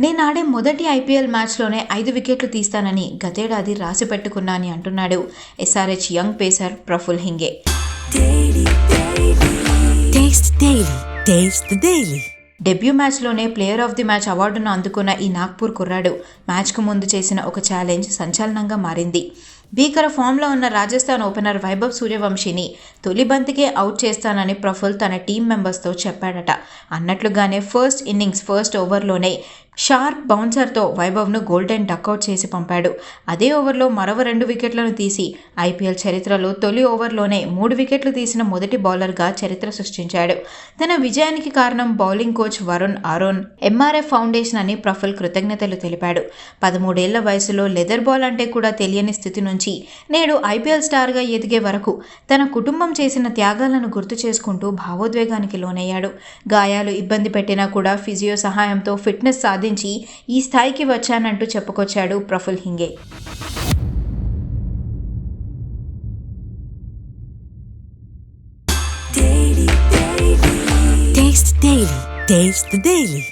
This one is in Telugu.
నేనాడే మొదటి ఐపీఎల్ మ్యాచ్లోనే 5 వికెట్లు తీస్తానని గతేడాది రాసి పెట్టుకున్నానని అంటున్నాడు SRH young pacer Praful Hinge. Debut మ్యాచ్లోనే ప్లేయర్ ఆఫ్ ది మ్యాచ్ అవార్డును అందుకున్న ఈ నాగ్పూర్ కుర్రాడు మ్యాచ్కు ముందు చేసిన ఒక ఛాలెంజ్ సంచలనంగా మారింది. భీకర ఫామ్లో ఉన్న రాజస్థాన్ ఓపెనర్ వైభవ్ సూర్యవంశీని తొలి బంతికే అవుట్ చేస్తానని ప్రఫుల్ తన టీం మెంబర్స్తో చెప్పాడట. అన్నట్లుగానే ఫస్ట్ ఓవర్లోనే షార్ప్ బౌన్సర్తో వైభవ్ను గోల్డెన్ డక్అవుట్ చేసి పంపాడు. అదే ఓవర్లో మరో 2 వికెట్లను తీసి ఐపీఎల్ చరిత్రలో తొలి ఓవర్లోనే 3 వికెట్లు తీసిన మొదటి బౌలర్గా చరిత్ర సృష్టించాడు. తన విజయానికి కారణం bowling coach Varun Aaron, MRF foundation అని ప్రఫుల్ కృతజ్ఞతలు తెలిపాడు. 13 ఏళ్ల వయసులో లెదర్ బాల్ అంటే కూడా తెలియని స్థితి నుంచి నేడు ఐపీఎల్ స్టార్గా ఎదిగే వరకు తన కుటుంబం చేసిన త్యాగాలను గుర్తు చేసుకుంటూ భావోద్వేగానికి లోనయ్యాడు. గాయాలు ఇబ్బంది పెట్టినా కూడా ఫిజియో సహాయంతో ఫిట్నెస్ సాధించి ఈ స్థాయికి వచ్చానంటూ చెప్పుకొచ్చాడు Praful Hinge. Taste the Daily.